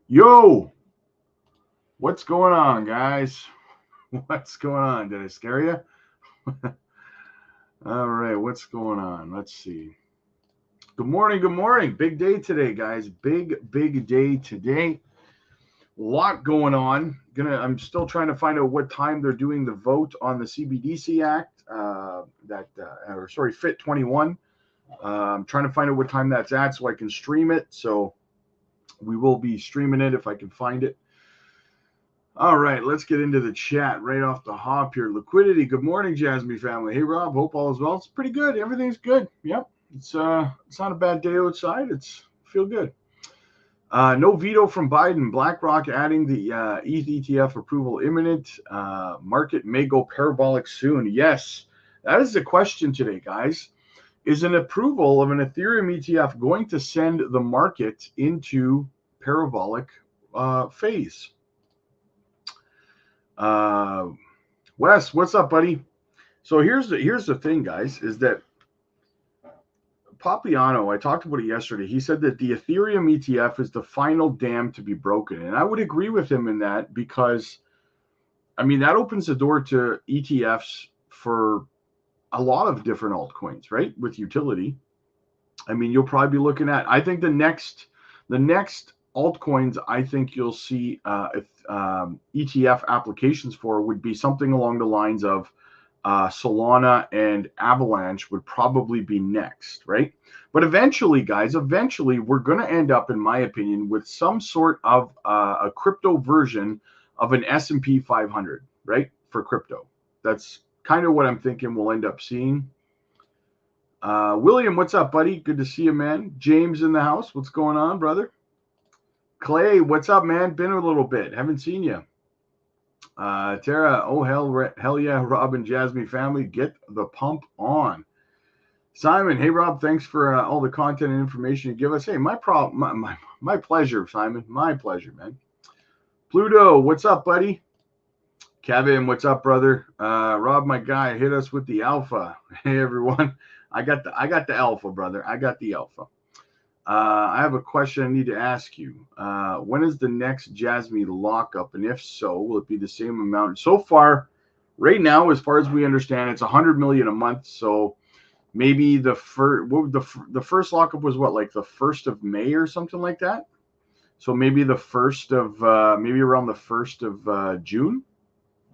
Yo, what's going on, guys? What's going on? Did I scare you? All right, what's going on? Let's see. Good morning, good morning. Big day today, guys. Big day today. Lot going on. I'm still trying to find out what time they're doing the vote on the CBDC Act. Fit 21. I'm trying to find out what time that's at so I can stream it. So we will be streaming it if I can find it. All right, let's get into the chat right off the hop here. Liquidity. Good morning, JASMY family. Hey, Rob. Hope all is well. It's pretty good. Everything's good. Yep. It's not a bad day outside. It's feel good. No veto from Biden. BlackRock adding the ETH ETF approval imminent. Market may go parabolic soon. Yes, that is the question today, guys. Is an approval of an Ethereum ETF going to send the market into parabolic phase? Wes, what's up, buddy? So here's the thing, guys, is that Papiano, I talked about it yesterday. He said that the Ethereum ETF is the final dam to be broken, and I would agree with him in that because, I mean, that opens the door to ETFs for a lot of different altcoins, right? With utility. I mean, you'll probably be looking at. I think the next altcoins I think you'll see ETF applications for would be something along the lines of Solana and Avalanche would probably be next, right? But eventually, guys, we're going to end up, in my opinion, with some sort of a crypto version of an S&P 500, right, for crypto. That's kind of what I'm thinking we'll end up seeing. William, what's up, buddy? Good to see you, man. James in the house. What's going on, brother? Clay, what's up, man? Been a little bit. Haven't seen you. Tara, oh, hell yeah, Rob and JASMY family. Get the pump on. Simon, hey, Rob, thanks for all the content and information you give us. Hey, my pleasure, Simon. My pleasure, man. Pluto, what's up, buddy? Kevin, what's up, brother? Rob, my guy, hit us with the alpha. Hey, everyone. I got the alpha, brother. I got the alpha. I have a question I need to ask you. When is the next JASMY lockup? And if so, will it be the same amount? So far, right now, as far as we understand, it's 100 million a month. So maybe the first lockup was what, like the 1st of May or something like that? So maybe the 1st of, maybe around the 1st of June,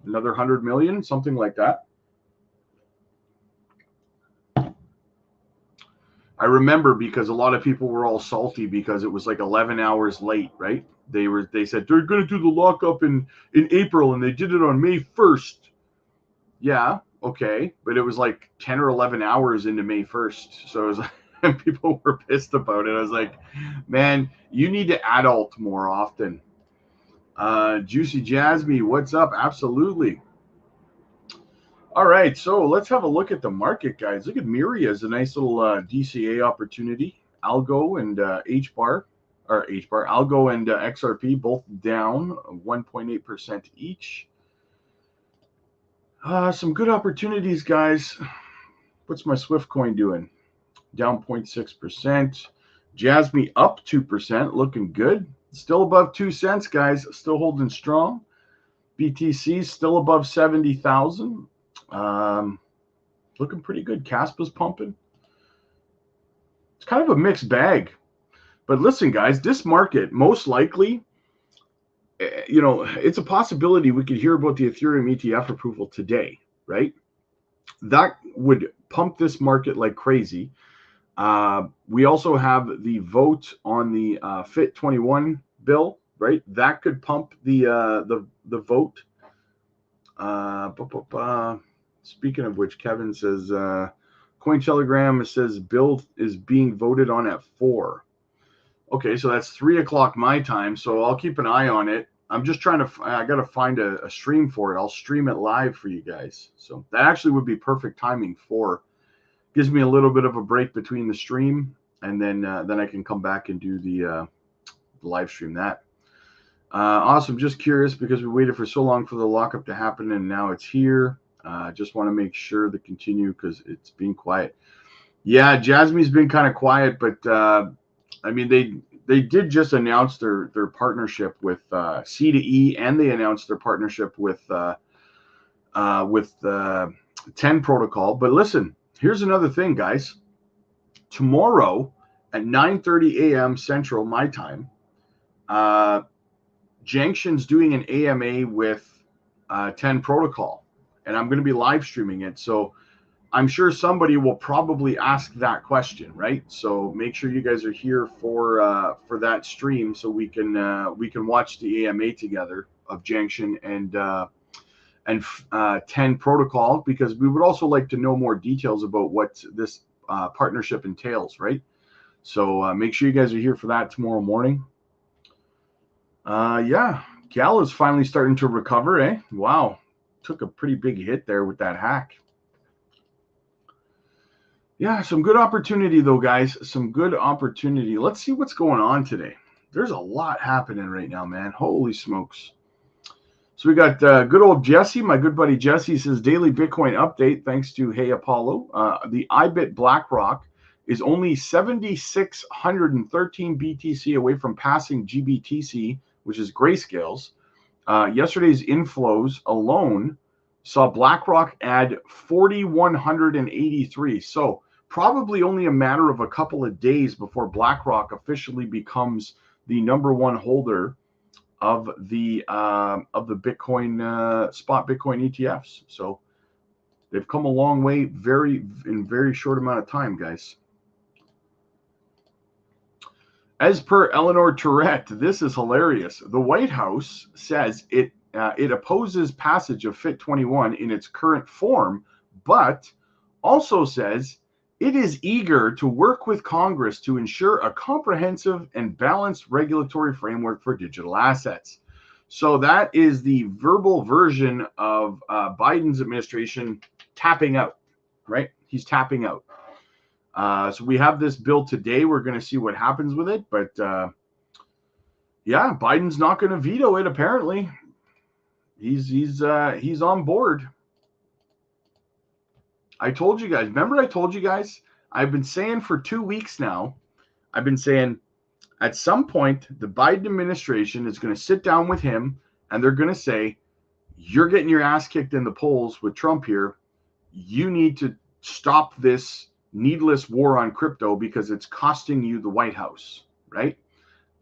another 100 million, something like that. I remember because a lot of people were all salty because it was like 11 hours late, right? They said they're going to do the lockup in April and they did it on May 1st. Yeah, okay, but it was like 10 or 11 hours into May 1st. So it was like, and people were pissed about it. I was like, man, you need to adult more often. Juicy JASMY, what's up? Absolutely. All right, so let's have a look at the market, guys. Look at Miria as a nice little DCA opportunity. Algo and Algo and XRP both down 1.8% each. Some good opportunities, guys. What's my Swift coin doing? Down 0.6%. JASMY up 2%, looking good. Still above 2 cents, guys. Still holding strong. BTC still above 70,000. Looking pretty good. KASPA's pumping. It's kind of a mixed bag. But listen, guys, this market, most likely, it's a possibility we could hear about the Ethereum ETF approval today, right? That would pump this market like crazy. We also have the vote on the Fit 21 bill, right? That could pump the vote. Speaking of which, Kevin says, Cointelegram says bill is being voted on at 4. Okay, so that's 3 o'clock my time, so I'll keep an eye on it. I'm just trying to, I got to find a stream for it. I'll stream it live for you guys. So that actually would be perfect timing for, gives me a little bit of a break between the stream, and then I can come back and do the live stream that. Awesome. Just curious because we waited for so long for the lockup to happen, and now it's here. Just want to make sure to continue because it's been quiet. Yeah, JASMY's been kind of quiet, but I mean they they did just announce their partnership with C2E, and they announced their partnership with 10 protocol. But listen, here's another thing, guys. Tomorrow at 9:30 a.m. Central, my time, Jangshin's doing an AMA with 10 protocol, and I'm going to be live streaming it. So I'm sure somebody will probably ask that question, right? So make sure you guys are here for that stream, so we can watch the AMA together of Jangshin and 10 protocol, because we would also like to know more details about what this partnership entails, right? So make sure you guys are here for that tomorrow morning. Yeah, Gal is finally starting to recover, eh? Wow, took a pretty big hit there with that hack. Yeah, some good opportunity though, guys. Some good opportunity. Let's see what's going on today. There's a lot happening right now, man. Holy smokes. So we got good old Jesse, my good buddy Jesse says, daily Bitcoin update thanks to Hey Apollo. The IBIT BlackRock is only 7,613 BTC away from passing GBTC, which is Grayscale's. Yesterday's inflows alone saw BlackRock add 4,183. So probably only a matter of a couple of days before BlackRock officially becomes the #1 holder of the Bitcoin spot Bitcoin ETFs. So they've come a long way in very short amount of time, guys. As per Eleanor Tourette, this is hilarious. The White House says it opposes passage of FIT 21 in its current form, but also says it is eager to work with Congress to ensure a comprehensive and balanced regulatory framework for digital assets. So that is the verbal version of Biden's administration tapping out, right? He's tapping out. So we have this bill today. We're going to see what happens with it. But yeah, Biden's not going to veto it, apparently. He's on board. I told you guys. Remember I told you guys? I've been saying for 2 weeks now, I've been saying at some point the Biden administration is going to sit down with him and they're going to say, you're getting your ass kicked in the polls with Trump here. You need to stop this needless war on crypto because it's costing you the White House, right?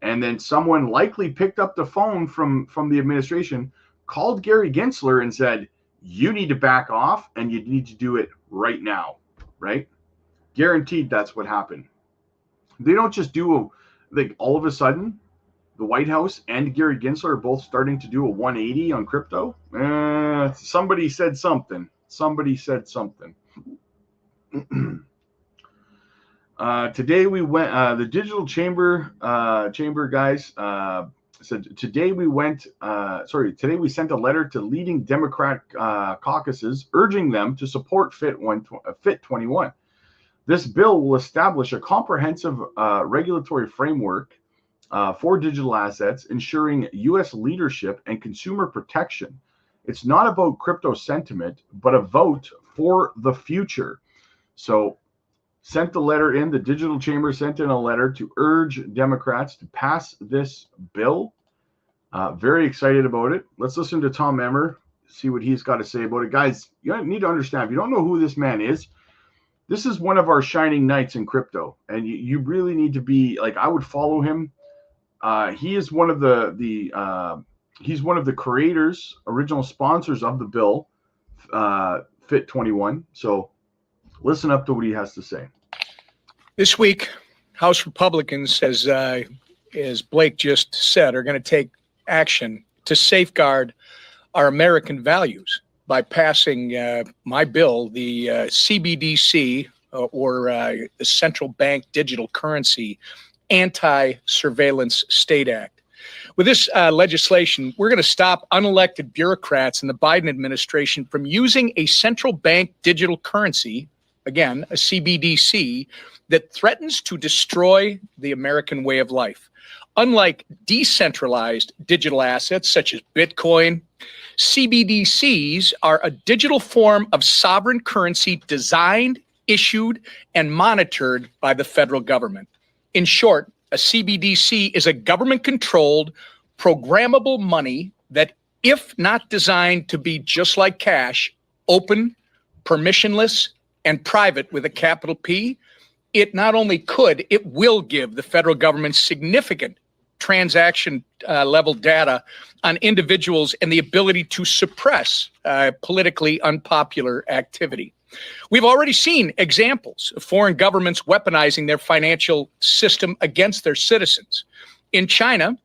And then someone likely picked up the phone from the administration, called Gary Gensler and said, you need to back off and you need to do it right now, right? Guaranteed that's what happened. They don't just do like all of a sudden the White House and Gary Gensler are both starting to do a 180 on crypto. Somebody said something. Somebody said something. Today we went, the digital chamber guys said today we sent a letter to leading Democrat caucuses urging them to support FIT 21. This bill will establish a comprehensive regulatory framework for digital assets, ensuring U.S. leadership and consumer protection. It's not about crypto sentiment, but a vote for the future. So sent the letter in, the digital chamber sent in a letter to urge Democrats to pass this bill. Very excited about it. Let's listen to Tom Emmer, see what he's got to say about it. Guys, you need to understand, if you don't know who this man is, this is one of our shining knights in crypto. And you really need to be, like, I would follow him. He is one of he's one of the creators, original sponsors of the bill, FIT 21. So listen up to what he has to say. This week, House Republicans, as Blake just said, are going to take action to safeguard our American values by passing my bill, the CBDC, or the Central Bank Digital Currency Anti-Surveillance State Act. With this legislation, we're going to stop unelected bureaucrats in the Biden administration from using a central bank digital currency, again, a CBDC, that threatens to destroy the American way of life. Unlike decentralized digital assets such as Bitcoin, CBDCs are a digital form of sovereign currency designed, issued, and monitored by the federal government. In short, A CBDC is a government-controlled, programmable money that, if not designed to be just like cash, open, permissionless, and private with a capital P, it not only could, it will give the federal government significant transaction level data on individuals and the ability to suppress politically unpopular activity. We've already seen examples of foreign governments weaponizing their financial system against their citizens. In China,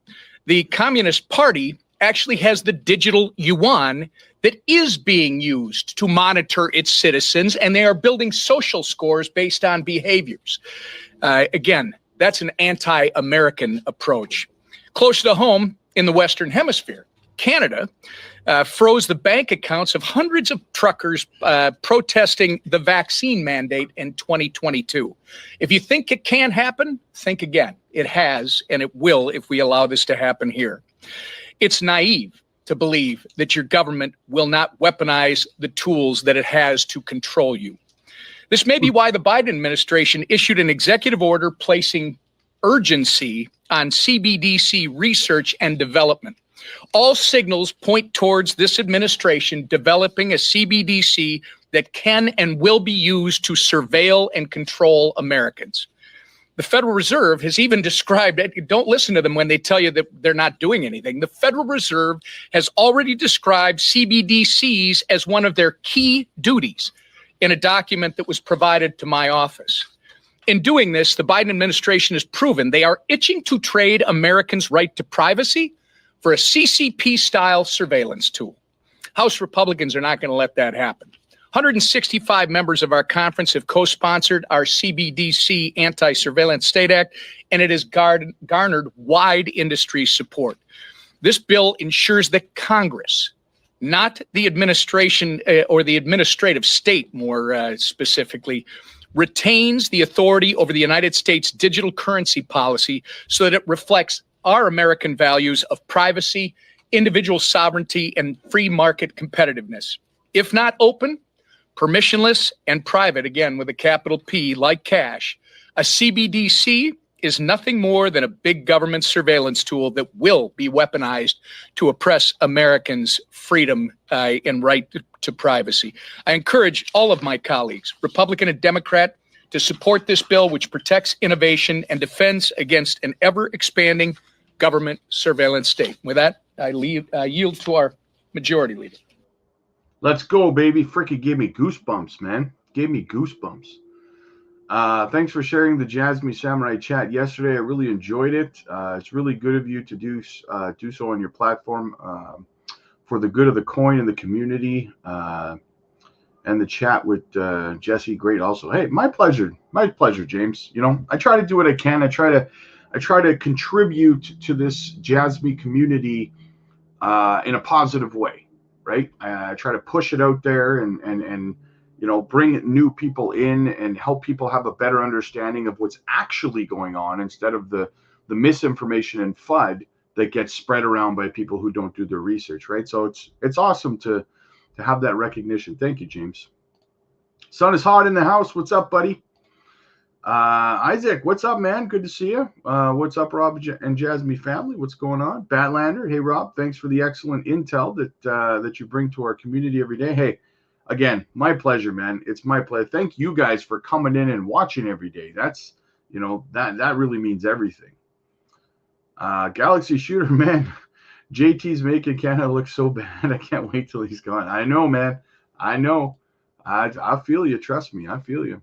the Communist Party actually has the digital yuan that is being used to monitor its citizens, and they are building social scores based on behaviors. Again, that's an anti-American approach. Close to home in the Western Hemisphere, Canada froze the bank accounts of hundreds of truckers protesting the vaccine mandate in 2022. If you think it can happen, think again. It has, and it will if we allow this to happen here. It's naive to believe that your government will not weaponize the tools that it has to control you. This may be why the Biden administration issued an executive order placing urgency on CBDC research and development. All signals point towards this administration developing a CBDC that can and will be used to surveil and control Americans. The Federal Reserve has even described it. Don't listen to them when they tell you that they're not doing anything. The Federal Reserve has already described CBDCs as one of their key duties in a document that was provided to my office. In doing this, the Biden administration has proven they are itching to trade Americans' right to privacy for a CCP-style surveillance tool. House Republicans are not going to let that happen. 165 members of our conference have co-sponsored our CBDC Anti-Surveillance State Act, and it has garnered wide industry support. This bill ensures that Congress, not the administration or the administrative state more specifically, retains the authority over the United States digital currency policy so that it reflects our American values of privacy, individual sovereignty, and free market competitiveness. If not open, permissionless, and private, again with a capital P, like cash, a CBDC is nothing more than a big government surveillance tool that will be weaponized to oppress Americans' freedom and right to privacy. I encourage all of my colleagues, Republican and Democrat, to support this bill, which protects innovation and defends against an ever-expanding government surveillance state. With that, I yield to our majority leader. Let's go, baby. Freaking gave me goosebumps, man. Gave me goosebumps. Thanks for sharing the Jasmy Samurai chat yesterday. I really enjoyed it. It's really good of you to do so on your platform for the good of the coin and the community. And the chat with Jesse, great also. Hey, my pleasure. My pleasure, James. You know, I try to do what I can. I try to contribute to this Jasmy community in a positive way. Right? I try to push it out there and you know, bring new people in and help people have a better understanding of what's actually going on instead of the misinformation and FUD that gets spread around by people who don't do their research, right? So it's awesome to have that recognition. Thank you, James. Sun is hot in the house. What's up, buddy? Isaac, what's up, man? Good to see you. What's up, Rob and Jasmy family? What's going on? Batlander, hey, Rob, thanks for the excellent intel that you bring to our community every day. Hey, again, my pleasure, man. It's my pleasure. Thank you guys for coming in and watching every day. That's, you know, that really means everything. Galaxy Shooter, man. JT's making Canada look so bad. I can't wait till he's gone. I know, man. I know. I feel you. Trust me. I feel you.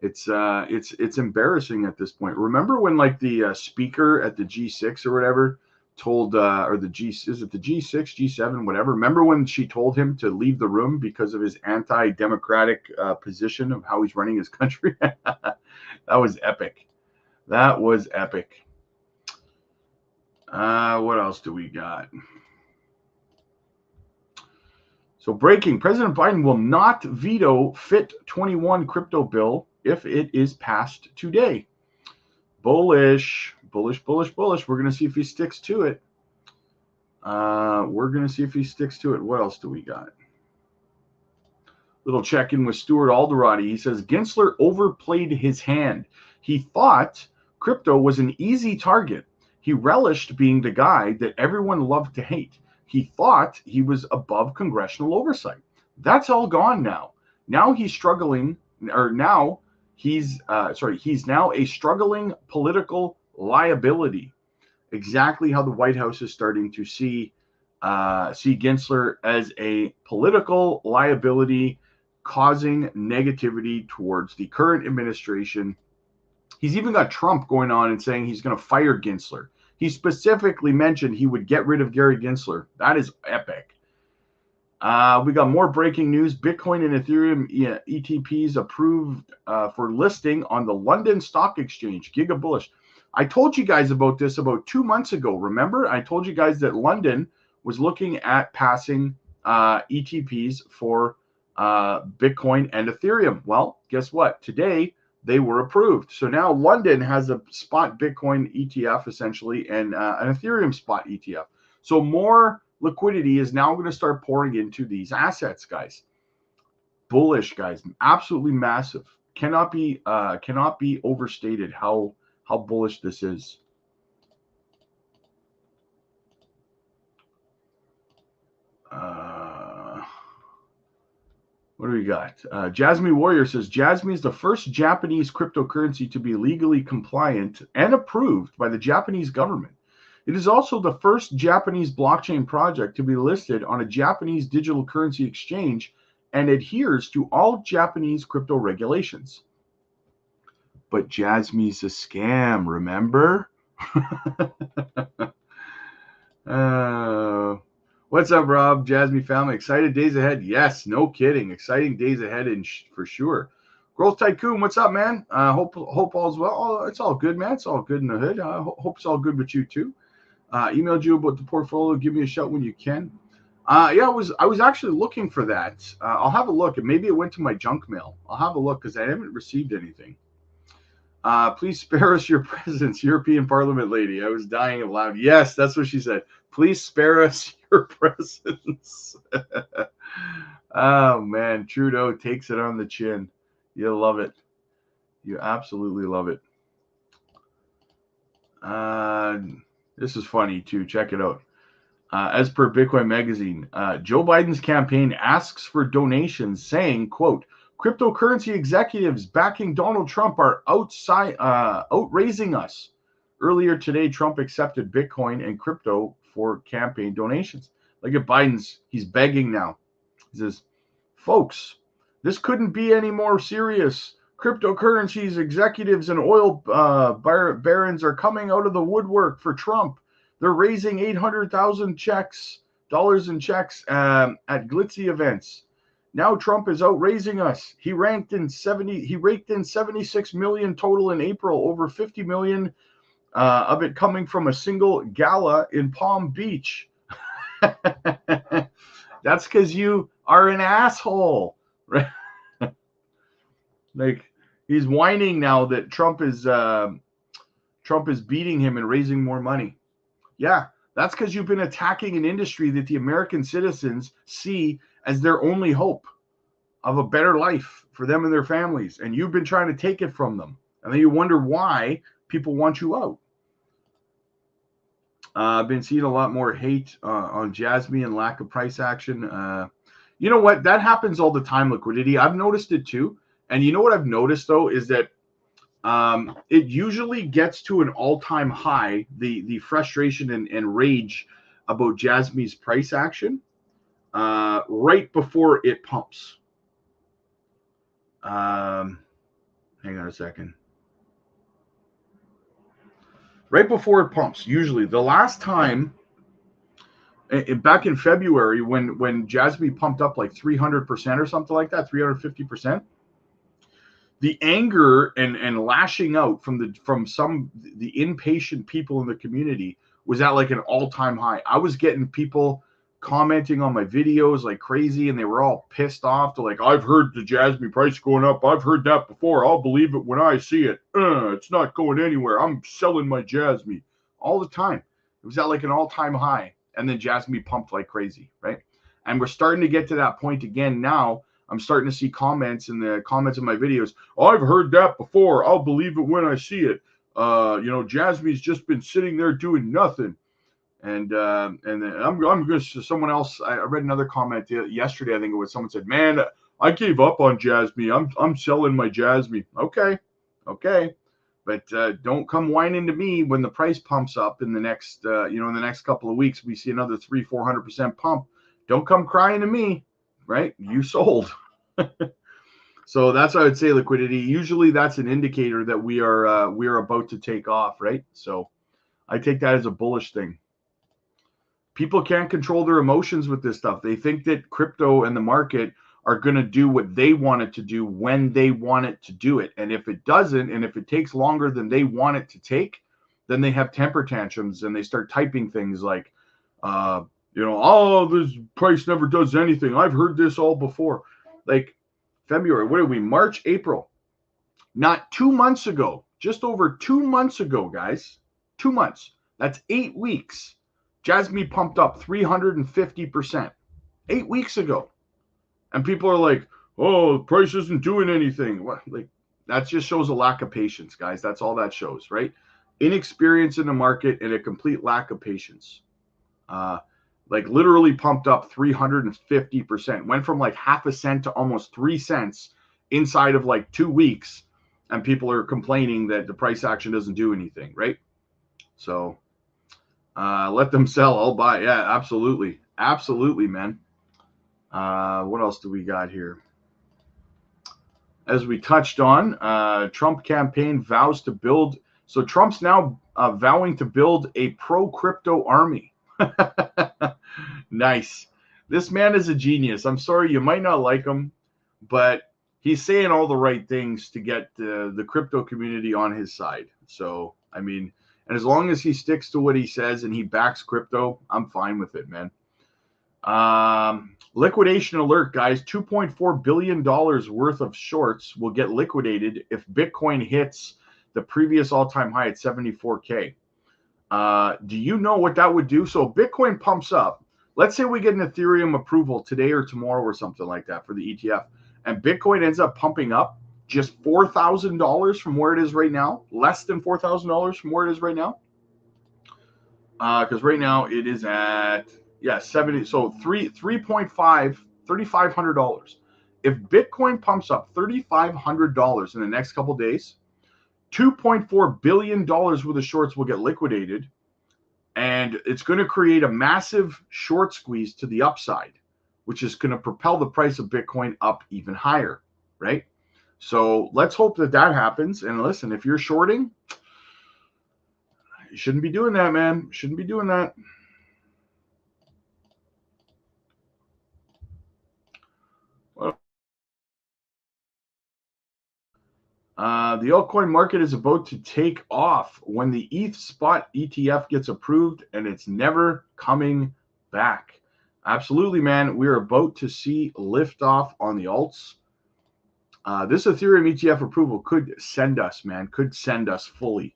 It's embarrassing at this point. Remember when like the speaker at the G6 or whatever told or the is it the G6, G7, whatever? Remember when she told him to leave the room because of his anti-democratic position of how he's running his country? That was epic. That was epic. What else do we got? So breaking, President Biden will not veto FIT21 crypto bill if it is passed today. Bullish, bullish, bullish, bullish. We're going to see if he sticks to it. We're going to see if he sticks to it. What else do we got? Little check-in with Stuart Alderati. He says, Gensler overplayed his hand. He thought Crypto was an easy target. He relished being the guy that everyone loved to hate. He thought he was above congressional oversight. That's all gone now. Now he's struggling, or now he's now a struggling political liability. Exactly how the White House is starting to see Gensler as a political liability, causing negativity towards the current administration. He's even got Trump going on and saying he's going to fire Gensler. He specifically mentioned he would get rid of Gary Gensler. That is epic. We got more breaking news. Bitcoin and Ethereum ETPs approved for listing on the London Stock Exchange. Giga bullish. I told you guys about this about 2 months ago. Remember? I told you guys that London was looking at passing ETPs for Bitcoin and Ethereum. Well, guess what? Today, they were approved. So now London has a spot Bitcoin ETF essentially and an Ethereum spot ETF. So more liquidity is now going to start pouring into these assets, guys. Bullish, guys. Absolutely massive. Cannot be overstated how bullish this is. What do we got? Jasmy Warrior says, Jasmy is the first Japanese cryptocurrency to be legally compliant and approved by the Japanese government. It is also the first Japanese blockchain project to be listed on a Japanese digital currency exchange and adheres to all Japanese crypto regulations. But Jasmy's a scam, remember? What's up, Rob? Jasmy family. Excited days ahead. Yes, no kidding. Exciting days ahead for sure. Growth Tycoon, what's up, man? Hope all's well. Oh, it's all good, man. It's all good in the hood. Hope it's all good with you too. Emailed you about the portfolio. Give me a shout when you can. Yeah, I was actually looking for that. I'll have a look, and maybe it went to my junk mail. I'll have a look because I haven't received anything. Please spare us your presence, European Parliament lady. I was dying of loud. Yes, that's what she said. Please spare us your presence. Oh, man. Trudeau takes it on the chin. You'll love it. You absolutely love it. This is funny, too. Check it out. As per Bitcoin Magazine, Joe Biden's campaign asks for donations, saying, quote, cryptocurrency executives backing Donald Trump are outraising us. Earlier today, Trump accepted Bitcoin and crypto for campaign donations. Look at Biden's, he's begging now. He says, folks, this couldn't be any more serious. Cryptocurrencies executives and oil barons are coming out of the woodwork for Trump. They're raising $800,000 in checks at glitzy events. Now Trump is outraising us. He raked in 76 million total in April, over 50 million of it coming from a single gala in Palm Beach. That's because you are an asshole, right? Like, he's whining now that Trump is beating him and raising more money. Yeah, that's because you've been attacking an industry that the American citizens see as their only hope of a better life for them and their families. And you've been trying to take it from them. And then you wonder why people want you out. I've been seeing a lot more hate on Jasmy and lack of price action. You know what? That happens all the time, Liquidity. I've noticed it too. And you know what I've noticed, though, is that it usually gets to an all-time high, the frustration and rage about Jasmy's price action right before it pumps. Hang on a second. Right before it pumps, usually. The last time, back in February, when Jasmy pumped up like 300% or something like that, 350%, the anger and lashing out from the impatient people in the community was at like an all-time high. I was getting people commenting on my videos like crazy, and they were all pissed off. They're like, I've heard the Jasmy price going up. I've heard that before. I'll believe it when I see it. It's not going anywhere. I'm selling my Jasmy all the time. It was at like an all-time high, and then Jasmy pumped like crazy, right? And we're starting to get to that point again now. I'm starting to see comments in the comments of my videos. Oh, I've heard that before. I'll believe it when I see it. Jasmy's just been sitting there doing nothing. And I'm going to someone else. I read another comment yesterday. I think it was someone said, "Man, I gave up on Jasmy. I'm selling my Jasmy." Okay, but don't come whining to me when the price pumps up in the next in the next couple of weeks. We see another 300-400% pump. Don't come crying to me, right? You sold. So that's how I would say liquidity. Usually that's an indicator that we are about to take off, right? So I take that as a bullish thing. People can't control their emotions with this stuff. They think that crypto and the market are going to do what they want it to do when they want it to do it. And if it doesn't, and if it takes longer than they want it to take, then they have temper tantrums and they start typing things like, oh, this price never does anything. I've heard this all before. Like February, what are we? March, April. Not 2 months ago, just over 2 months ago, guys. 2 months. That's 8 weeks. Jasmy pumped up 350%. 8 weeks ago. And people are like, oh, the price isn't doing anything. What? Like, that just shows a lack of patience, guys. That's all that shows, right? Inexperience in the market and a complete lack of patience. Like literally pumped up 350%. Went from like half a cent to almost 3 cents inside of like 2 weeks. And people are complaining that the price action doesn't do anything, right? So let them sell. I'll buy. Yeah, absolutely. Absolutely, man. What else do we got here? As we touched on, Trump campaign vows to build. So Trump's now vowing to build a pro-crypto army. Nice. This man is a genius. I'm sorry, you might not like him, but he's saying all the right things to get the crypto community on his side. So, I mean, and as long as he sticks to what he says and he backs crypto, I'm fine with it, man. Liquidation alert, guys. $2.4 billion worth of shorts will get liquidated if Bitcoin hits the previous all-time high at 74K. Do you know what that would do? So Bitcoin pumps up. Let's say we get an Ethereum approval today or tomorrow or something like that for the ETF, and Bitcoin ends up pumping up just $4,000 from where it is right now, less than $4,000 from where it is right now. Because right now it is at 70. So $3,500. If Bitcoin pumps up $3,500 in the next couple of days, $2.4 billion worth of shorts will get liquidated, and it's going to create a massive short squeeze to the upside, which is going to propel the price of Bitcoin up even higher, right? So let's hope that happens. And listen, if you're shorting, you shouldn't be doing that, man. Shouldn't be doing that. The altcoin market is about to take off when the ETH spot ETF gets approved, and it's never coming back. Absolutely, man. We're about to see liftoff on the alts. This Ethereum ETF approval could send us, man. Could send us fully.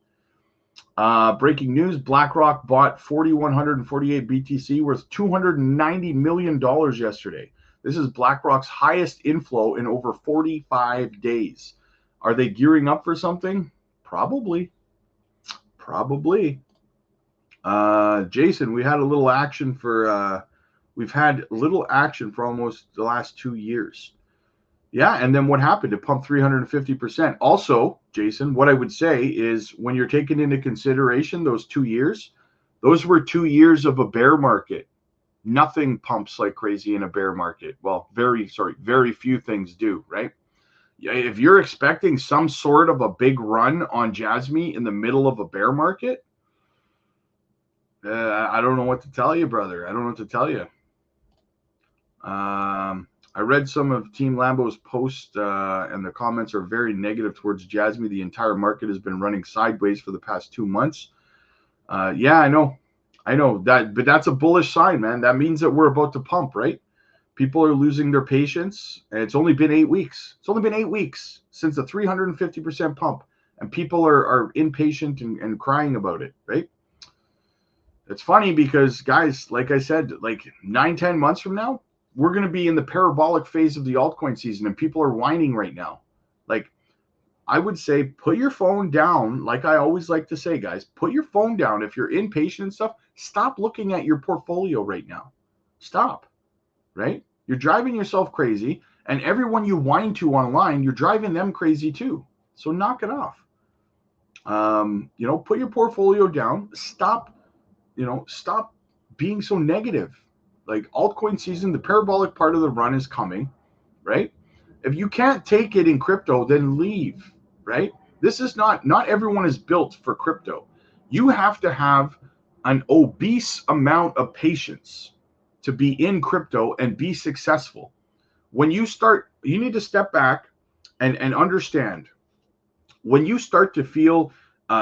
Breaking news, BlackRock bought 4,148 BTC worth $290 million yesterday. This is BlackRock's highest inflow in over 45 days. Are they gearing up for something? Probably. Jason, we had a little action for we've had little action for almost the last 2 years. Yeah, and then what happened? It pumped 350%. Also, Jason, what I would say is when you're taking into consideration those 2 years, those were 2 years of a bear market. Nothing pumps like crazy in a bear market. Well, very few things do, right? If you're expecting some sort of a big run on Jasmy in the middle of a bear market, I don't know what to tell you, brother. I don't know what to tell you. I read some of Team Lambo's posts, and the comments are very negative towards Jasmy. The entire market has been running sideways for the past 2 months. Yeah, I know that, but that's a bullish sign, man. That means that we're about to pump, right? People are losing their patience, and it's only been 8 weeks. It's only been 8 weeks since the 350% pump, and people are impatient and crying about it, right? It's funny because, guys, like I said, like 9-10 months from now, we're going to be in the parabolic phase of the altcoin season, and people are whining right now. Like, I would say put your phone down. Like I always like to say, guys, put your phone down. If you're impatient and stuff, stop looking at your portfolio right now. Stop, right? You're driving yourself crazy, and everyone you whine to online, you're driving them crazy too. So knock it off. You know, put your portfolio down. Stop, you know, stop being so negative. Like altcoin season, the parabolic part of the run is coming, right? If you can't take it in crypto, then leave, right? This is not everyone is built for crypto. You have to have an obese amount of patience to be in crypto and be successful. When you start, you need to step back and understand. When you start to feel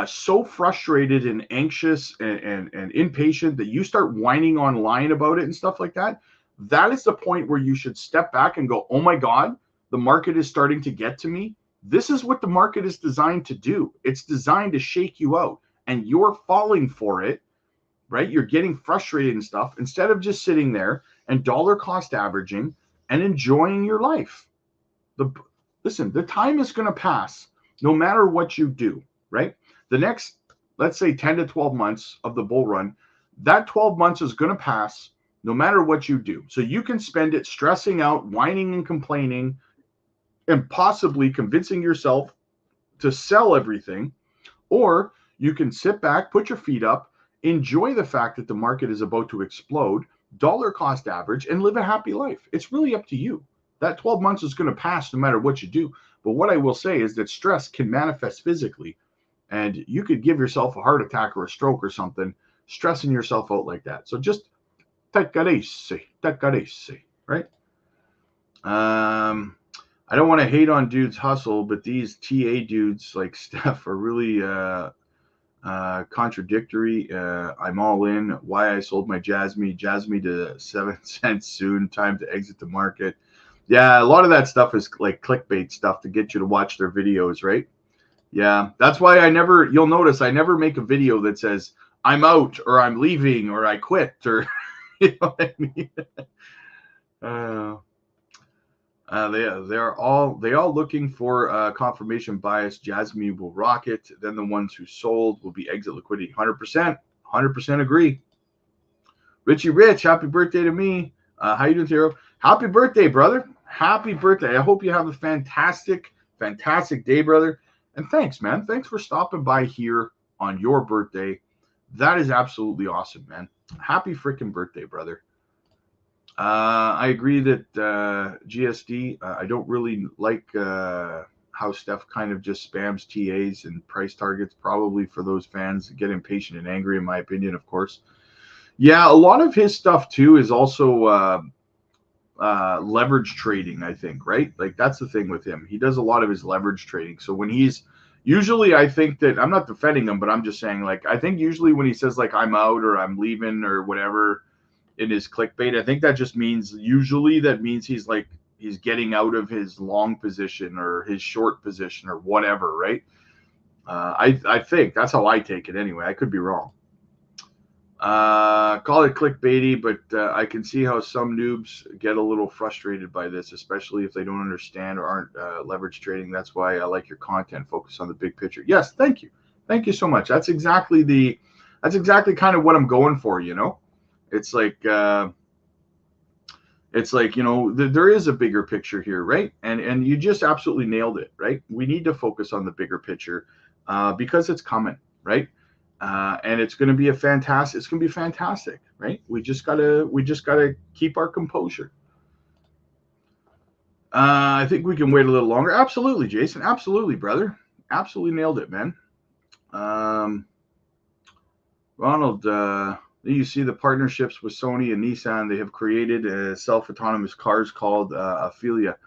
so frustrated and anxious and impatient that you start whining online about it and stuff like that, that is the point where you should step back and go, oh my God, the market is starting to get to me. This is what the market is designed to do. It's designed to shake you out, and you're falling for it, right? You're getting frustrated and stuff instead of just sitting there and dollar cost averaging and enjoying your life. Listen, the time is going to pass no matter what you do, right? The next, let's say 10 to 12 months of the bull run, that 12 months is going to pass no matter what you do. So you can spend it stressing out, whining and complaining, and possibly convincing yourself to sell everything, or you can sit back, put your feet up, enjoy the fact that the market is about to explode, dollar cost average, and live a happy life. It's really up to you. That 12 months is going to pass no matter what you do. But what I will say is that stress can manifest physically, and you could give yourself a heart attack or a stroke or something, stressing yourself out like that. So just take it easy, right? I don't want to hate on dudes hustle, but these TA dudes like Steph are really contradictory. I'm all in. Why I sold my JASMY to 7 cents soon. Time to exit the market. Yeah, a lot of that stuff is like clickbait stuff to get you to watch their videos, right? Yeah, that's why you'll notice I never make a video that says I'm out or I'm leaving or I quit or, you know what I mean? They all looking for confirmation bias. JASMY will rock it. Then the ones who sold will be exit liquidity. 100% agree. Richie Rich, happy birthday to me. How you doing, Theo? Happy birthday, brother. Happy birthday. I hope you have a fantastic day, brother. And thanks, man. Thanks for stopping by here on your birthday. That is absolutely awesome, man. Happy freaking birthday, brother. I agree that GSD, I don't really like how Steph kind of just spams TAs and price targets, probably for those fans that get impatient and angry, in my opinion, of course. Yeah, a lot of his stuff, too, is also leverage trading, I think, right? Like, that's the thing with him. He does a lot of his leverage trading. So when he's usually, I think that I'm not defending him, but I'm just saying, like, I think usually when he says, like, I'm out or I'm leaving or whatever in his clickbait, I think that just means he's getting out of his long position or his short position or whatever, right? I think that's how I take it anyway. I could be wrong. Call it clickbaity, but I can see how some noobs get a little frustrated by this, especially if they don't understand or aren't leverage trading. That's why I like your content. Focus on the big picture. Yes, thank you so much. That's exactly kind of what I'm going for. You know, it's like you know, there is a bigger picture here, right? And you just absolutely nailed it, right? We need to focus on the bigger picture because it's coming, right? And it's going to be fantastic, right? We just gotta keep our composure. I think we can wait a little longer. Absolutely, Jason. Absolutely, brother. Absolutely nailed it, man. Ronald, you see the partnerships with Sony and Nissan. They have created self-autonomous cars called Ophelia.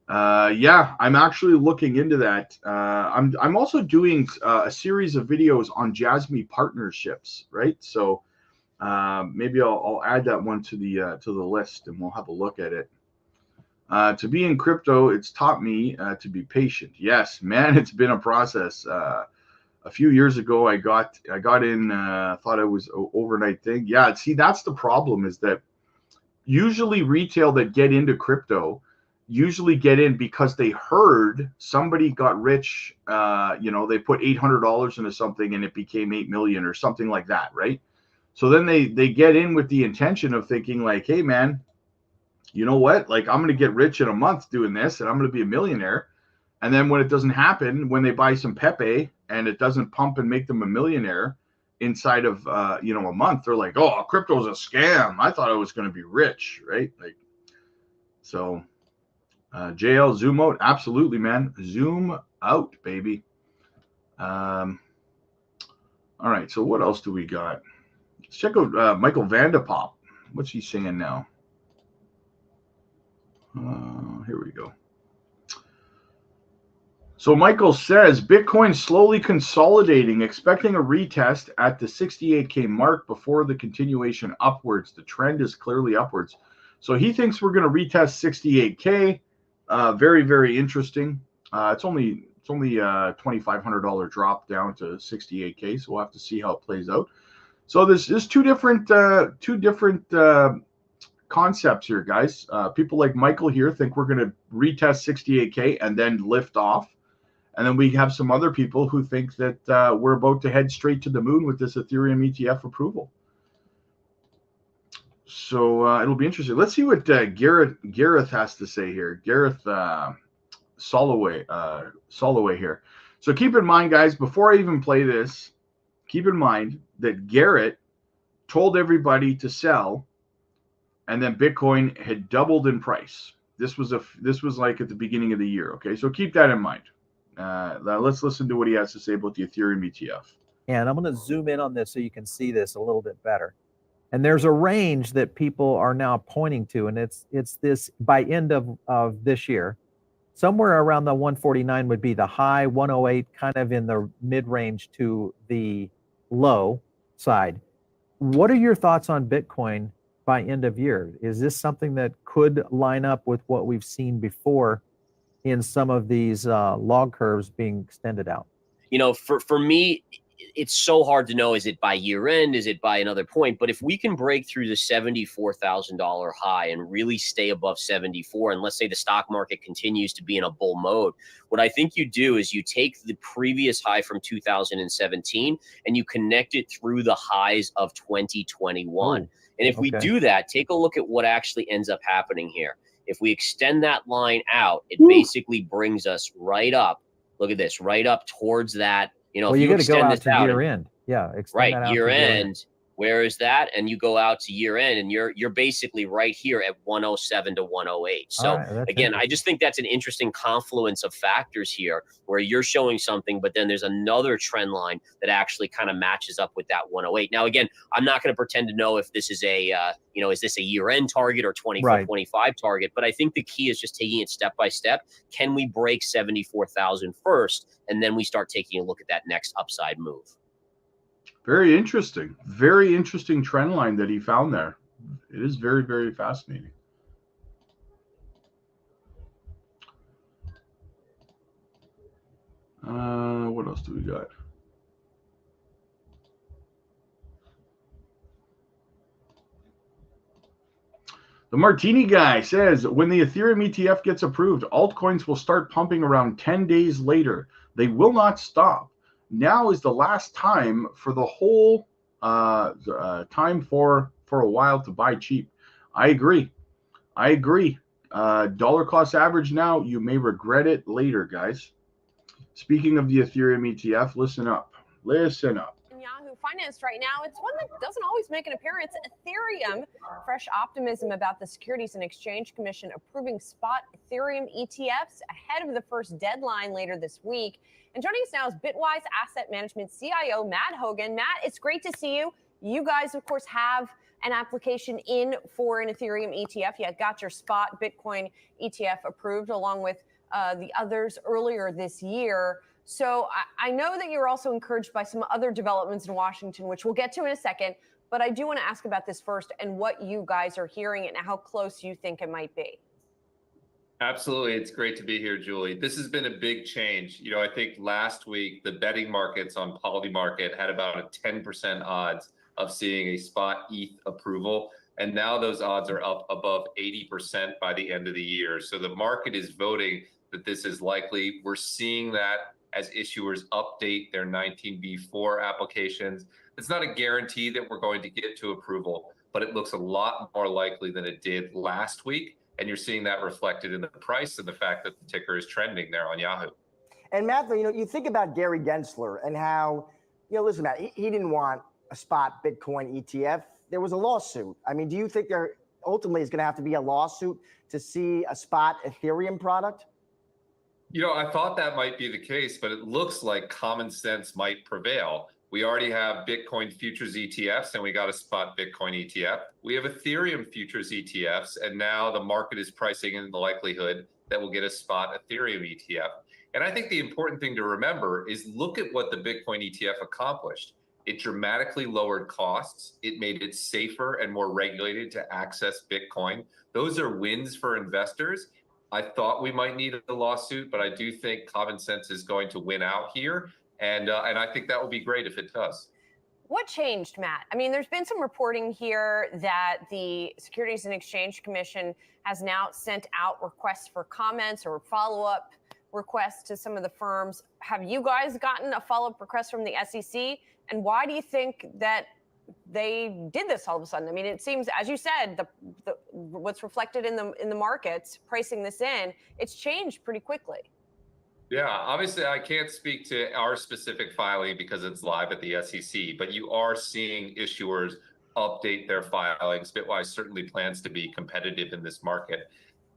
Yeah, I'm actually looking into that. I'm also doing a series of videos on JASMY partnerships, right? So maybe I'll add that one to the list, and we'll have a look at it. To be in crypto, it's taught me to be patient. Yes, man, it's been a process. A few years ago, I got in, thought it was an overnight thing. Yeah, see, that's the problem, is that usually retail that get into crypto, usually get in because they heard somebody got rich. You know, they put $800 into something and it became 8 million or something like that, right? So then they get in with the intention of thinking like, hey man, you know what? Like, I'm going to get rich in a month doing this and I'm going to be a millionaire. And then when it doesn't happen, when they buy some Pepe and it doesn't pump and make them a millionaire inside of, you know, a month, they're like, oh, crypto's a scam. I thought I was going to be rich, right? Like, so JL, zoom out. Absolutely, man. Zoom out, baby. All right. So what else do we got? Let's check out Michael Vandepop. What's he saying now? Here we go. So Michael says Bitcoin slowly consolidating, expecting a retest at the 68K mark before the continuation upwards. The trend is clearly upwards. So he thinks we're going to retest 68K. Very, very interesting. It's only $2,500 drop down to 68K. So we'll have to see how it plays out. So there's two different concepts here, guys. People like Michael here think we're going to retest 68K and then lift off. And then we have some other people who think that we're about to head straight to the moon with this Ethereum ETF approval. So it'll be interesting. Let's see what Gareth has to say here. Gareth Soloway here. So keep in mind, guys, before I even play this, keep in mind that Garrett told everybody to sell, and then Bitcoin had doubled in price. This was like at the beginning of the year. Okay, so keep that in mind. Let's listen to what he has to say about the Ethereum ETF. And I'm going to zoom in on this so you can see this a little bit better. And there's a range that people are now pointing to, and it's this by end of this year. Somewhere around the 149 would be the high, 108 kind of in the mid-range to the low side. What are your thoughts on Bitcoin by end of year? Is this something that could line up with what we've seen before in some of these log curves being extended out? You know, for me, it's so hard to know. Is it by year end? Is it by another point? But if we can break through the $74,000 high and really stay above 74, and let's say the stock market continues to be in a bull mode, what I think you do is you take the previous high from 2017 and you connect it through the highs of 2021. And if we do that, take a look at what actually ends up happening here. If we extend that line out, it basically brings us right up. Look at this, right up towards that. You know, well, if you you got to go extend out this to out, year end. Yeah, right, year end. Where is that? And you go out to year end, and you're basically right here at 107 to 108. So again, I just think that's an interesting confluence of factors here, where you're showing something, but then there's another trend line that actually kind of matches up with that 108. Now, again, I'm not going to pretend to know if this is a is this a year end target or 24-25 target? But I think the key is just taking it step by step. Can we break 74,000 first, and then we start taking a look at that next upside move? Very interesting trend line that he found there. It is very, very fascinating. What else do we got? The Martini guy says, when the Ethereum ETF gets approved, altcoins will start pumping around 10 days later. They will not stop. Now is the last time for the whole time for a while to buy cheap. I agree. Dollar cost average now, you may regret it later, guys. Speaking of the Ethereum ETF, listen up. Yahoo Finance right now, it's one that doesn't always make an appearance. Ethereum, fresh optimism about the Securities and Exchange Commission approving spot Ethereum ETFs ahead of the first deadline later this week. And joining us now is Bitwise Asset Management CIO Matt Hogan. Matt, it's great to see you. You guys, of course, have an application in for an Ethereum ETF. You got your spot Bitcoin ETF approved along with the others earlier this year. So I know that you're also encouraged by some other developments in Washington, which we'll get to in a second. But I do want to ask about this first and what you guys are hearing and how close you think it might be. Absolutely. It's great to be here, Julie. This has been a big change. You know, I think last week, the betting markets on Polymarket had about a 10% odds of seeing a spot ETH approval. And now those odds are up above 80% by the end of the year. So the market is voting that this is likely. We're seeing that as issuers update their 19B4 applications. It's not a guarantee that we're going to get to approval, but it looks a lot more likely than it did last week. And you're seeing that reflected in the price and the fact that the ticker is trending there on Yahoo. And Matt, you think about Gary Gensler and how, listen, Matt, he didn't want a spot Bitcoin ETF. There was a lawsuit. I mean, do you think there ultimately is going to have to be a lawsuit to see a spot Ethereum product? I thought that might be the case, but it looks like common sense might prevail. We already have Bitcoin futures ETFs, and we got a spot Bitcoin ETF. We have Ethereum futures ETFs, and now the market is pricing in the likelihood that we'll get a spot Ethereum ETF. And I think the important thing to remember is look at what the Bitcoin ETF accomplished. It dramatically lowered costs. It made it safer and more regulated to access Bitcoin. Those are wins for investors. I thought we might need a lawsuit, but I do think common sense is going to win out here. And I think that will be great if it does. What changed, Matt? I mean, there's been some reporting here that the Securities and Exchange Commission has now sent out requests for comments or follow-up requests to some of the firms. Have you guys gotten a follow-up request from the SEC? And why do you think that they did this all of a sudden? I mean, it seems, as you said, the what's reflected in the markets, pricing this in, it's changed pretty quickly. Yeah, obviously I can't speak to our specific filing because it's live at the SEC, but you are seeing issuers update their filings. Bitwise certainly plans to be competitive in this market.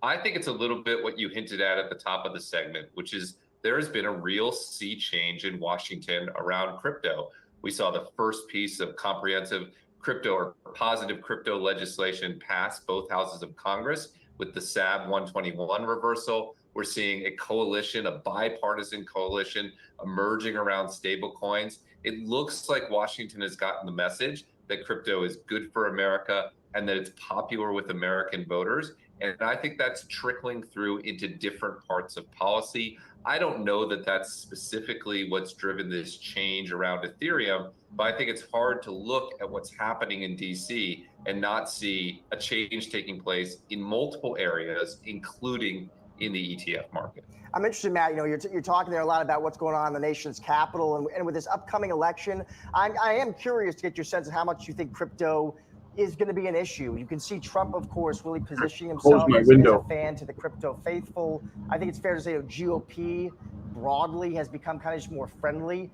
I think it's a little bit what you hinted at the top of the segment, which is there has been a real sea change in Washington around crypto. We saw the first piece of comprehensive crypto or positive crypto legislation pass both houses of Congress with the SAB 121 reversal. We're seeing a coalition, a bipartisan coalition emerging around stablecoins. It looks like Washington has gotten the message that crypto is good for America and that it's popular with American voters. And I think that's trickling through into different parts of policy. I don't know that that's specifically what's driven this change around Ethereum, but I think it's hard to look at what's happening in DC and not see a change taking place in multiple areas, including in the ETF market. I'm interested, Matt, you're talking there a lot about what's going on in the nation's capital and with this upcoming election. I am curious to get your sense of how much you think crypto is going to be an issue. You can see Trump, of course, really positioning himself as a fan to the crypto faithful. I think it's fair to say GOP broadly has become kind of just more friendly,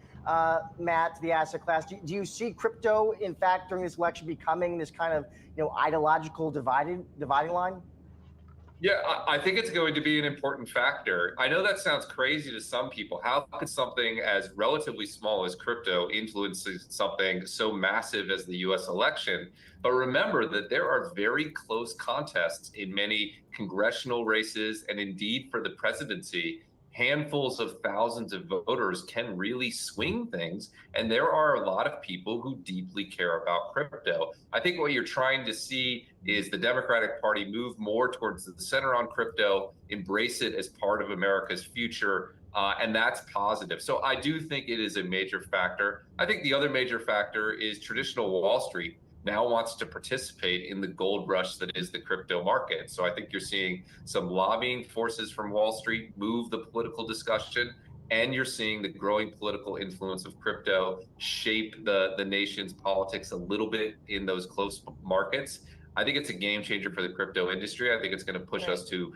Matt, to the asset class. Do you see crypto, in fact, during this election becoming this kind of ideological dividing line? Yeah, I think it's going to be an important factor. I know that sounds crazy to some people. How could something as relatively small as crypto influence something so massive as the US election? But remember that there are very close contests in many congressional races and indeed for the presidency. Handfuls of thousands of voters can really swing things. And there are a lot of people who deeply care about crypto. I think what you're trying to see is the Democratic Party move more towards the center on crypto, embrace it as part of America's future. And that's positive. So I do think it is a major factor. I think the other major factor is traditional Wall Street now wants to participate in the gold rush that is the crypto market. So I think you're seeing some lobbying forces from Wall Street move the political discussion, and you're seeing the growing political influence of crypto shape the nation's politics a little bit in those close markets. I think it's a game changer for the crypto industry. I think it's going to push us to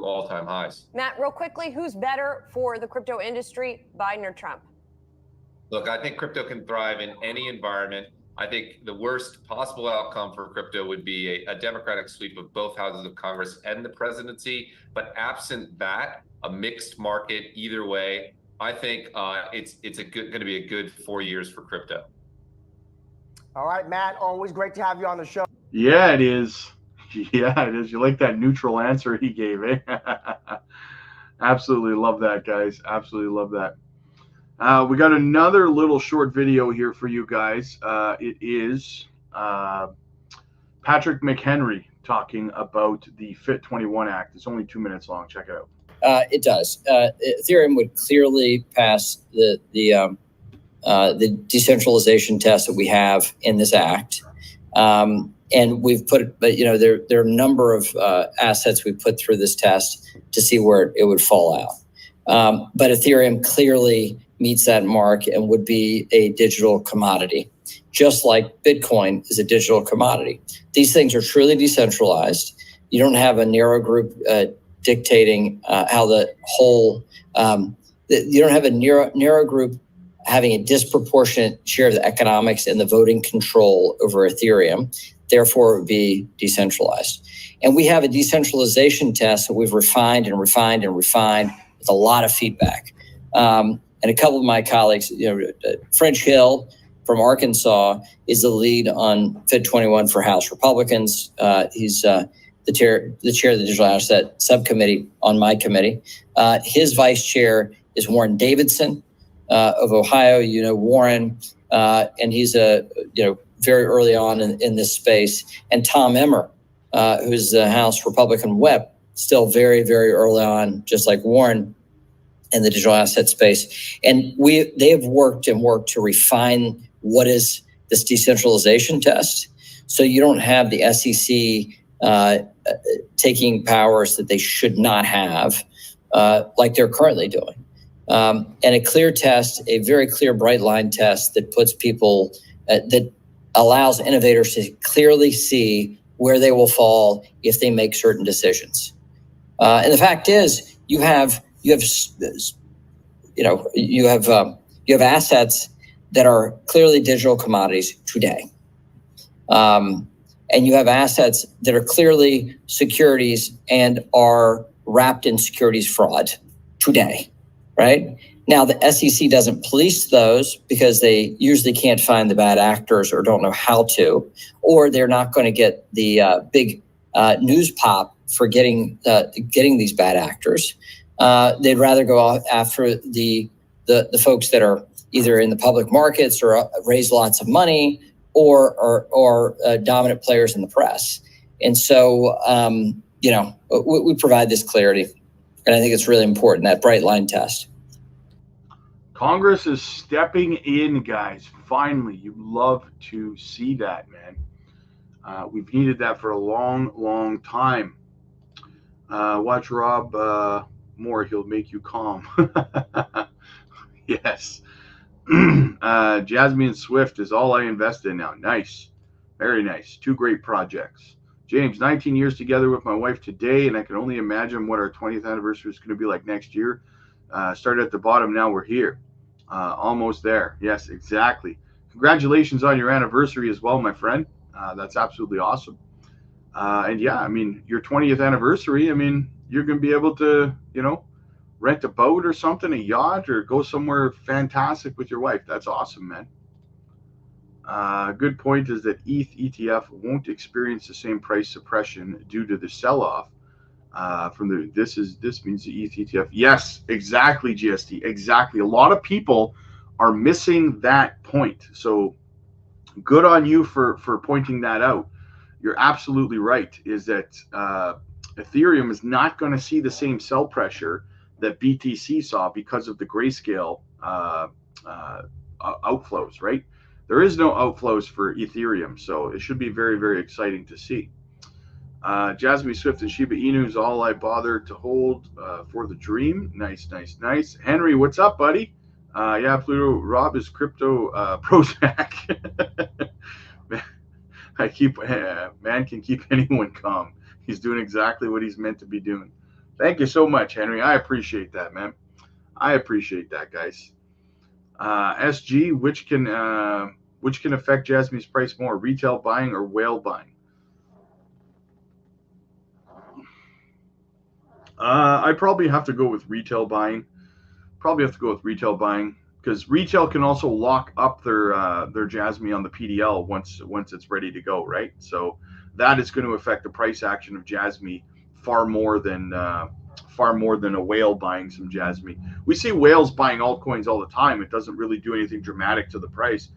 all-time highs. Matt, real quickly, who's better for the crypto industry, Biden or Trump? Look, I think crypto can thrive in any environment. I think the worst possible outcome for crypto would be a Democratic sweep of both houses of Congress and the presidency. But absent that, a mixed market either way, I think it's going to be a good 4 years for crypto. All right, Matt, always great to have you on the show. Yeah, it is. Yeah, it is. You like that neutral answer he gave, eh? Absolutely love that, guys. Absolutely love that. We got another little short video here for you guys. It is Patrick McHenry talking about the FIT21 Act. It's only 2 minutes long. Check it out. It does. Ethereum would clearly pass the decentralization test that we have in this act. And we've put, but there are a number of assets we put through this test to see where it would fall out. But Ethereum clearly meets that mark and would be a digital commodity, just like Bitcoin is a digital commodity. These things are truly decentralized. You don't have a narrow group dictating how the whole, you don't have a narrow group having a disproportionate share of the economics and the voting control over Ethereum. Therefore, it would be decentralized. And we have a decentralization test that we've refined and refined and refined with a lot of feedback. And a couple of my colleagues, French Hill from Arkansas is the lead on Fit 21 for House Republicans. He's the chair of the Digital Asset Subcommittee on my committee. His vice chair is Warren Davidson of Ohio. Warren, and he's very early on in this space. And Tom Emmer, who's the House Republican whip, still very, very early on, just like Warren, in the digital asset space. And they have worked to refine what is this decentralization test. So you don't have the SEC taking powers that they should not have, like they're currently doing. And a clear test, a very clear bright line test that puts people, that allows innovators to clearly see where they will fall if they make certain decisions. And the fact is, you have assets that are clearly digital commodities today. And you have assets that are clearly securities and are wrapped in securities fraud today, right? Now, the SEC doesn't police those because they usually can't find the bad actors or don't know how to, or they're not going to get the big news pop for getting these bad actors. They'd rather go after the folks that are either in the public markets or raise lots of money or dominant players in the press. And so, we provide this clarity, and I think it's really important, that bright line test. Congress is stepping in, guys. Finally, you love to see that, man. We've needed that for a long, long time. Watch Rob more. He'll make you calm. Yes. Jasmine and Swift is all I invest in now. Nice. Very nice. Two great projects. James, 19 years together with my wife today, and I can only imagine what our 20th anniversary is going to be like next year. Started at the bottom, now we're here. Almost there. Yes, exactly. Congratulations on your anniversary as well, my friend. That's absolutely awesome. And yeah, I mean, your 20th anniversary, I mean, you're going to be able to, rent a boat or something, a yacht, or go somewhere fantastic with your wife. That's awesome, man. Good point is that ETH ETF won't experience the same price suppression due to the sell-off this means the ETH ETF. Yes, exactly, GST, exactly. A lot of people are missing that point. So good on you for pointing that out. You're absolutely right, is that Ethereum is not going to see the same sell pressure that BTC saw because of the grayscale outflows, right? There is no outflows for Ethereum, so it should be very, very exciting to see. Jasmine Swift and Shiba Inu is all I bother to hold for the dream. Nice, nice, nice. Henry, what's up, buddy? Yeah, Pluto, Rob is crypto Prozac. Man can keep anyone calm. He's doing exactly what he's meant to be doing. Thank you so much, Henry. I appreciate that, man. I appreciate that, guys. SG, which can affect Jasmine's price more, retail buying or whale buying? I probably have to go with retail buying. Because retail can also lock up their Jasmine on the PDL once it's ready to go, right? So that is going to affect the price action of Jasmine far more than a whale buying some Jasmine. We see whales buying altcoins all the time. It doesn't really do anything dramatic to the price.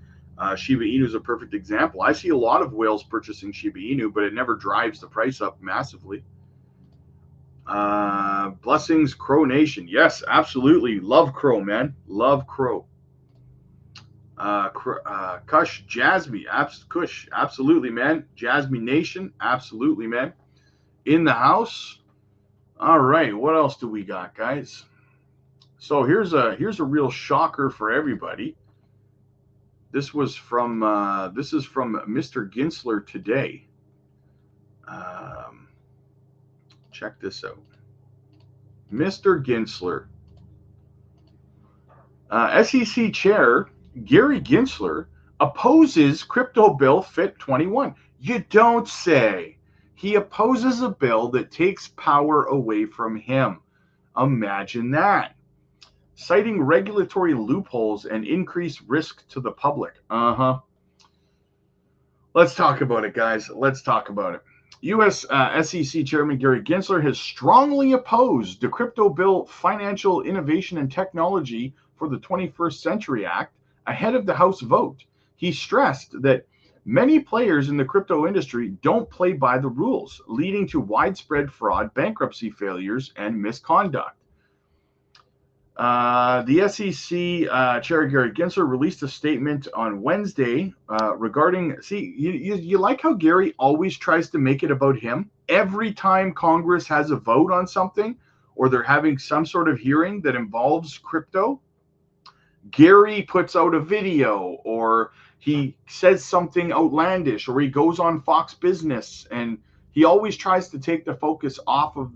Shiba Inu is a perfect example. I see a lot of whales purchasing Shiba Inu, but it never drives the price up massively. Blessings, Crow Nation. Yes, absolutely. Love Crow, man. Love Crow. Kush, Jasmy, Kush, absolutely, man. Jasmy Nation, absolutely, man. In the house. All right, what else do we got, guys? So here's a real shocker for everybody. This is from Mr. Gensler today. Check this out. Mr. Gensler. SEC Chair Gary Gensler opposes crypto bill FIT 21. You don't say. He opposes a bill that takes power away from him. Imagine that. Citing regulatory loopholes and increased risk to the public. Let's talk about it, guys. Let's talk about it. U.S. SEC Chairman Gary Gensler has strongly opposed the Crypto Bill Financial Innovation and Technology for the 21st Century Act ahead of the House vote. He stressed that many players in the crypto industry don't play by the rules, leading to widespread fraud, bankruptcy failures, and misconduct. The SEC Chair Gary Gensler released a statement on Wednesday regarding, you like how Gary always tries to make it about him? Every time Congress has a vote on something or they're having some sort of hearing that involves crypto, Gary puts out a video or he says something outlandish or he goes on Fox Business and he always tries to take the focus off of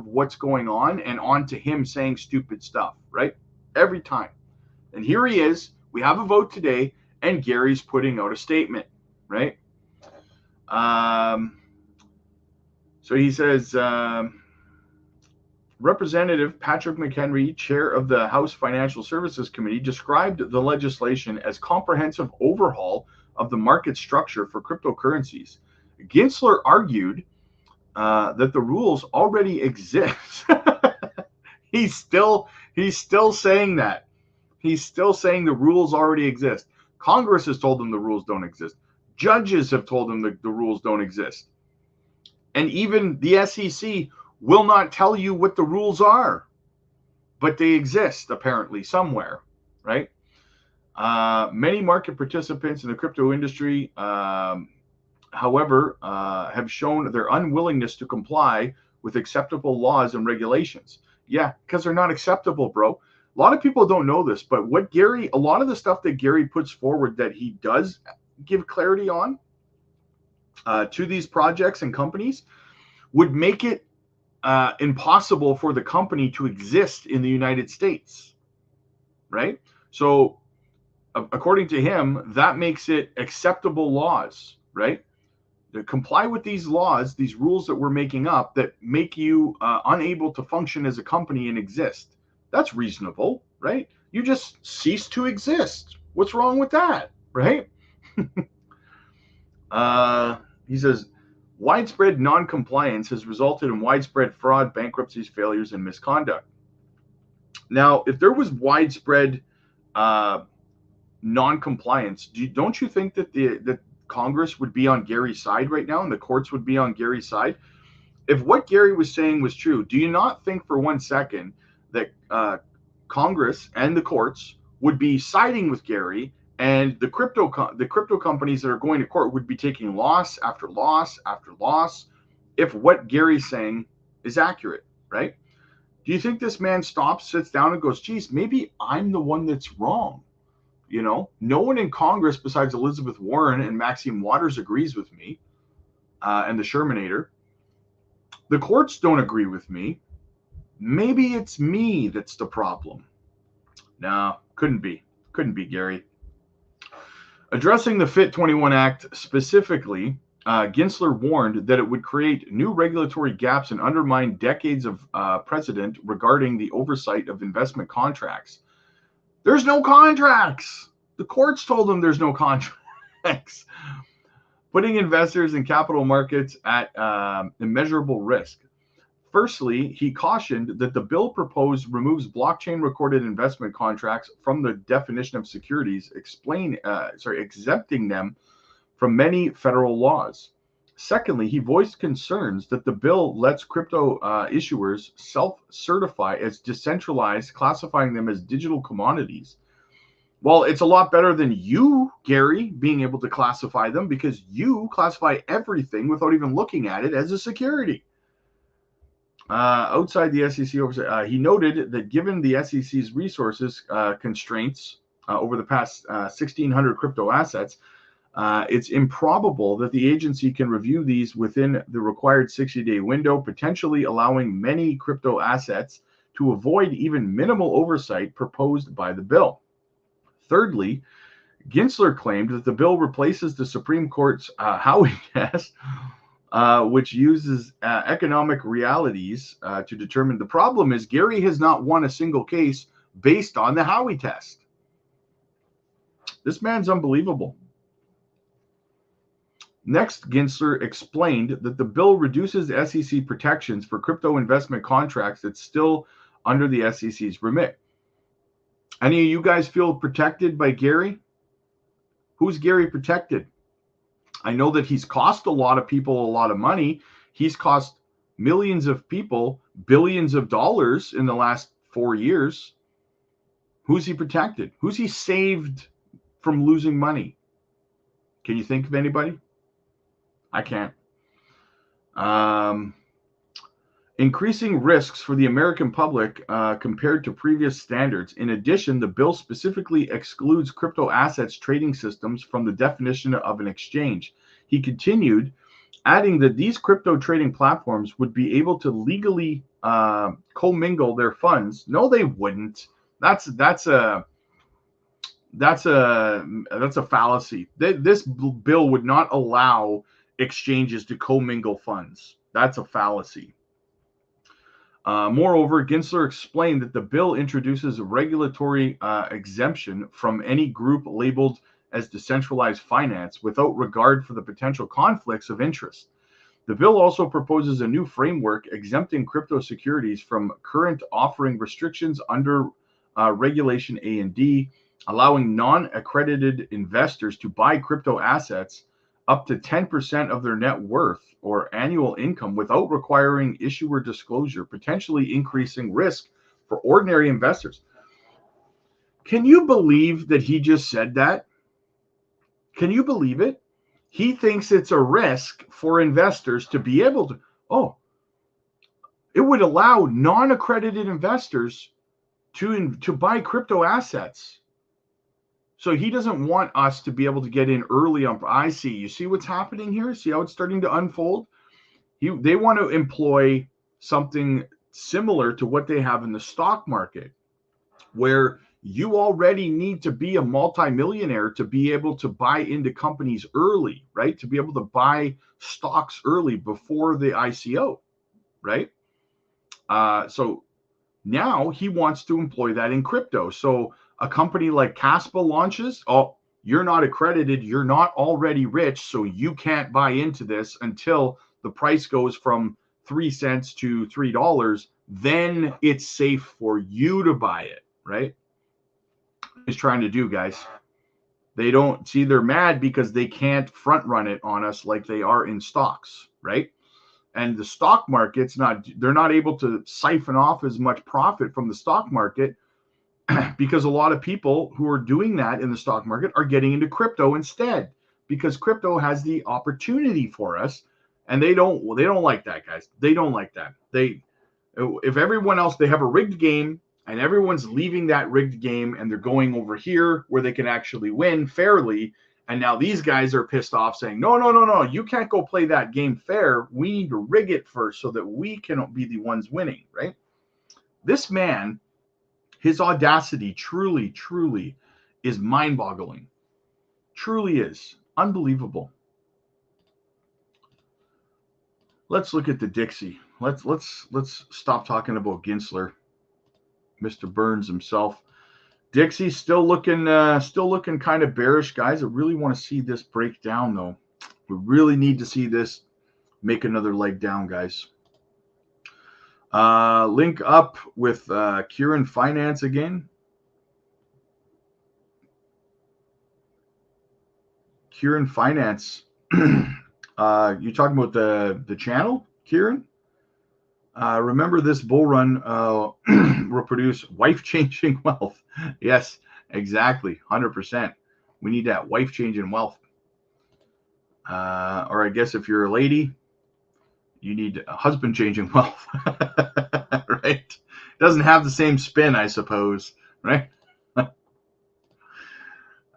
what's going on and onto him saying stupid stuff, right? Every time. And here he is. We have a vote today and Gary's putting out a statement, right? So he says, Representative Patrick McHenry, chair of the House Financial Services Committee, described the legislation as comprehensive overhaul of the market structure for cryptocurrencies. Gensler argued that the rules already exist. He's still saying that. He's still saying the rules already exist. Congress has told him the rules don't exist. Judges have told him that the rules don't exist. And even the SEC will not tell you what the rules are, but they exist apparently somewhere, right? Many market participants in the crypto industry, however, have shown their unwillingness to comply with acceptable laws and regulations. Yeah, because they're not acceptable, bro. A lot of people don't know this, but a lot of the stuff that Gary puts forward that he does give clarity on to these projects and companies would make it impossible for the company to exist in the United States, right? So according to him, that makes it acceptable laws, right? To comply with these laws, these rules that we're making up that make you unable to function as a company and exist. That's reasonable, right? You just cease to exist. What's wrong with that, right? He says, widespread non-compliance has resulted in widespread fraud, bankruptcies, failures, and misconduct. Now, if there was widespread non-compliance, don't you think that that Congress would be on Gary's side right now and the courts would be on Gary's side? If what Gary was saying was true, do you not think for 1 second that Congress and the courts would be siding with Gary and the crypto companies that are going to court would be taking loss after loss after loss if what Gary's saying is accurate, right? Do you think this man stops, sits down and goes, geez, maybe I'm the one that's wrong? You know, no one in Congress besides Elizabeth Warren and Maxine Waters agrees with me and the Shermanator. The courts don't agree with me. Maybe it's me that's the problem. No, couldn't be, Gary. Addressing the FIT 21 Act specifically, Gensler warned that it would create new regulatory gaps and undermine decades of precedent regarding the oversight of investment contracts. There's no contracts. The courts told them there's no contracts, putting investors in capital markets at immeasurable risk. Firstly, he cautioned that the bill proposed removes blockchain recorded investment contracts from the definition of securities, exempting them from many federal laws. Secondly, he voiced concerns that the bill lets crypto issuers self-certify as decentralized, classifying them as digital commodities, Well, it's a lot better than you, Gary, being able to classify them, because you classify everything without even looking at it as a security. Outside the SEC oversight, he noted that given the SEC's resources constraints over the past 1,600 crypto assets, it's improbable that the agency can review these within the required 60-day window, potentially allowing many crypto assets to avoid even minimal oversight proposed by the bill. Thirdly, Gensler claimed that the bill replaces the Supreme Court's Howey test, which uses economic realities to determine. The problem is Gary has not won a single case based on the Howey test. This man's unbelievable. Next, Gensler explained that the bill reduces SEC protections for crypto investment contracts that's still under the SEC's remit. Any of you guys feel protected by Gary? Who's Gary protected? I know that he's cost a lot of people a lot of money. He's cost millions of people billions of dollars in the last 4 years. Who's he protected? Who's he saved from losing money? Can you think of anybody? I can't. Increasing risks for the American public compared to previous standards. In addition, the bill specifically excludes crypto assets trading systems from the definition of an exchange. He continued, adding that these crypto trading platforms would be able to legally commingle their funds. No, they wouldn't. That's a fallacy. This bill would not allow exchanges to commingle funds. That's a fallacy. Moreover, Gensler explained that the bill introduces a regulatory exemption from any group labeled as decentralized finance without regard for the potential conflicts of interest. The bill also proposes a new framework exempting crypto securities from current offering restrictions under Regulation A and D, allowing non-accredited investors to buy crypto assets up to 10% of their net worth or annual income without requiring issuer disclosure, potentially increasing risk for ordinary investors. Can you believe that he just said that? Can you believe it? He thinks it's a risk for investors to be able to, it would allow non-accredited investors to buy crypto assets. So he doesn't want us to be able to get in early on. I see. You see what's happening here? See how it's starting to unfold? They want to employ something similar to what they have in the stock market, where you already need to be a multimillionaire to be able to buy into companies early, right? To be able to buy stocks early before the ICO, right? So now he wants to employ that in crypto. So a company like KASPA launches, you're not accredited, you're not already rich, so you can't buy into this until the price goes from 3 cents to $3. Then it's safe for you to buy it, right? He's trying to do, guys. They don't see, they're mad because they can't front run it on us like they are in stocks, right? And the stock market's they're not able to siphon off as much profit from the stock market because a lot of people who are doing that in the stock market are getting into crypto instead, because crypto has the opportunity for us, and they don't like that, guys. They don't like that. If everyone else, they have a rigged game and everyone's leaving that rigged game and they're going over here where they can actually win fairly. And now these guys are pissed off saying, no, you can't go play that game fair. We need to rig it first so that we can be the ones winning, right? This man, his audacity truly, truly is mind-boggling. Truly is. Unbelievable. Let's look at the Dixie. Let's stop talking about Gensler. Mr. Burns himself. Dixie's still looking kind of bearish, guys. I really want to see this break down, though. We really need to see this make another leg down, guys. Link up with Kieran Finance again. Kieran Finance. You talking about the channel, Kieran? Remember, this bull run will produce wife-changing wealth. Yes, Exactly, 100%. We need that wife changing wealth. Or I guess if you're a lady, you need a husband changing wealth. Right? Doesn't have the same spin, I suppose. Right?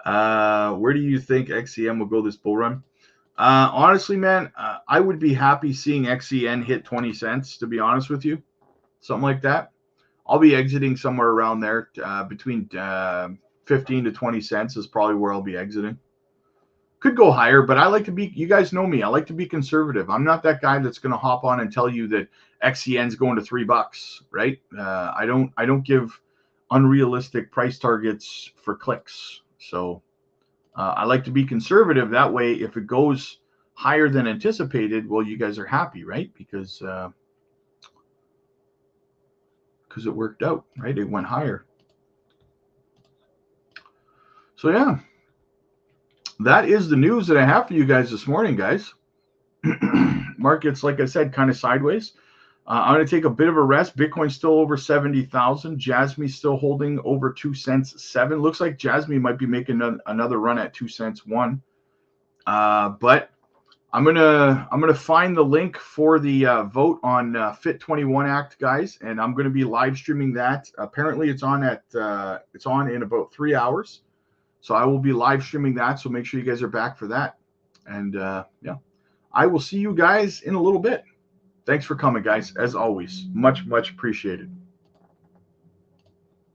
Where do you think XCM will go this bull run? Honestly, man, I would be happy seeing XCN hit 20 cents, to be honest with you. Something like that. I'll be exiting somewhere around there between 15 to 20 cents is probably where I'll be exiting. Could go higher, but I like to be, you guys know me, I like to be conservative. I'm not that guy that's going to hop on and tell you that XCN's going to $3, right? I don't give unrealistic price targets for clicks. So I like to be conservative. That way, if it goes higher than anticipated, well, you guys are happy, right? Because it worked out, right? It went higher. So yeah, that is the news that I have for you guys this morning, guys. Markets, like I said, kind of sideways. I'm going to take a bit of a rest. Bitcoin's still over 70,000. JASMY's still holding over 2 cents 7. Looks like JASMY might be making another run at 2 cents 1. But I'm gonna find the link for the vote on Fit 21 Act, guys, and I'm gonna be live streaming that. Apparently, it's on in about 3 hours, so I will be live streaming that. So make sure you guys are back for that. And yeah, I will see you guys in a little bit. Thanks for coming, guys. As always, much appreciated.